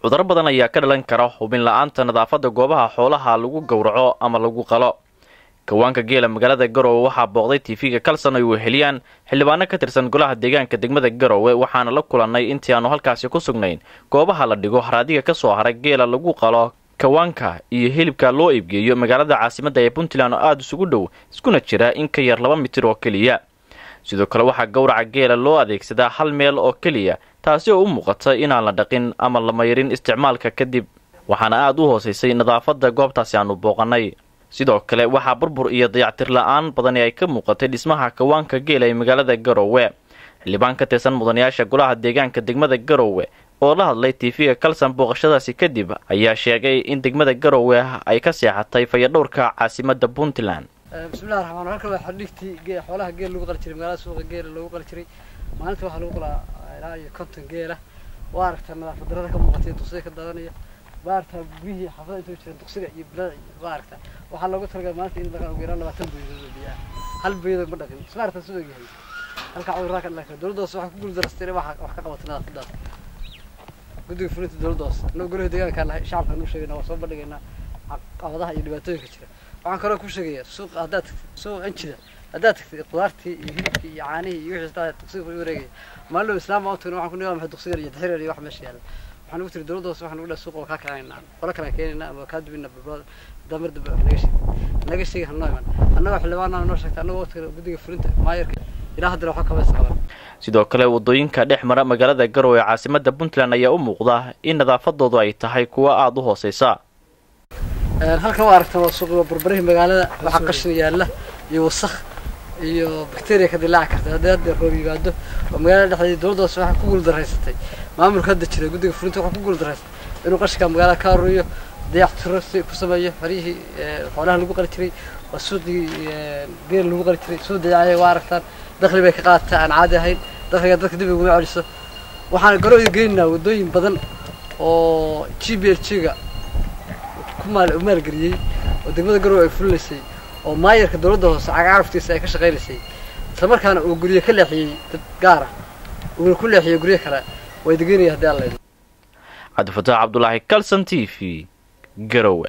cudurro badan ayaa ka dhalan kara hubin la'aanta nadaafadda goobaha xoolaha lagu gowraco ama lagu qalo. kawaanka geela magaalada Garowe waxaa booqday TV-ga Kalsan ay weheliyaan xildhibaano ka tirsan golaha deegaanka degmada Garowe waxaana la kulanay intii aanu halkaasi ku sugnayn goobaha la dhigo haraadiga ka soo haray geela lagu qalo kawaanka iyo hilibka loo iibgeeyo magaalada caasimadda ee Puntland oo aad isugu dhow iskuna jira in ka yar 2 mitir oo kaliya. sidoo kale waxaa gowraca geela loo adeegsadaa hal meel oo kaliya taasi oo u muuqata inaan la dhaqin ama la mayrin isticmaalka kadib waxaana aad u hooseysay nadaafadda goobtaasi aanu booqanay. sidoo kale waxaa burbur iyo dayactir la'aan badan ay ka muuqatay dhismaha kawaanka geela ee magaalada Garowe. xildhibaan ka tirsan mudanayaasha golaha deegaanka degmada Garowe oo la hadlay TV-ga Kalsan booqashadaasi kadib ayaa sheegay in degmada Garowe ay ka seexatay fayadhowrka caasimadda Puntland. bismillaahir rahmaanir rahiim waxa dhigtay xoolaha geel lagu qal jiray magaalada suuqa geel lagu qal jiray maalinta waxa lagu qalaa ilaa iyo 50 geela waa aragtay nadaafad darrada ka muuqatay dugsiga ka dadanaya baarta biyihii xafada intuu jiray dugsiga iyo bilaa waa aragtay waxa lagu talagalay maalinta in laga ogeero 20 biyo hal biyo ma dhaqin ismaarta soo yahay halka cudurka ka dhashay dawladda waxa ku guuldareystay wax ka qabatay nadaafadda guddiga fulinta dawladda noo golaha deegaanka la shacabka noo sheegay waa soo bandhigaynaa caqabadaha iyo dhibaatooyinka jira. waxaan kaloo ku sheegayaa suuq hadaad soo anjida hadaad tagtay qudaartii iyo hilibkii iyo caanihii iyo wixii taa dugsiga ku wareegay maalmo islaam oo tuna waxaan ku nidaam dugsiga iyo xiriir iyo wax meesha yaala waxaan ugu tiri dawladda waxaan ugu dhahay suuqa ka keenaynaa wala kala keenaynaa ama ka dibina damar dib laga sheegay hanooyman annaga xildhibaanana noo sheegtay annaga waqtiga guddiga fulinta maayarka ilaa hadda waxa ka weesaqaban. sidoo kale wadooyinka dhex mara magaalada Garowe ee caasimadda Puntland ayaa u muuqda in nadaafadoodu ay tahay kuwa aad u hooseysa. halkan waa aragtaa waa suuqa burburay magaalada waxa qashin yaala iyo wasakh iyo bakteeriya ka dilaac karta hadda roob yimaado oo magaalada dhexdeeda dawladda waxa ku guuldareysatay maamulka hadda jira guddiga fulinta waxa ku guuldareystay inuu qashka magaalada ka ruuyo dayactir ku sameeyo farihii xoolaha lagu qali jiray waa suuqii geel lagu qali jiray soo dayacay waa aragtaan dakhli bay ka qaataan aan caadi ahayn dakhliga dadka dib ugu celiso waxaan Garowe geynaa wadooyin badan oo GBL-ga kumaal gariyay oo degmada Garowe ay fulineysay oo maayarka dawladda hoose cagacaftiisa ay ka shaqeynaysay isla markaana uu guriga ka leexiyay dad gaar ah uu ku leexiyay guriga kale way deganayeen hadii alla. Cabdi Fataax Abdullaahi Kalsan TV Garowe.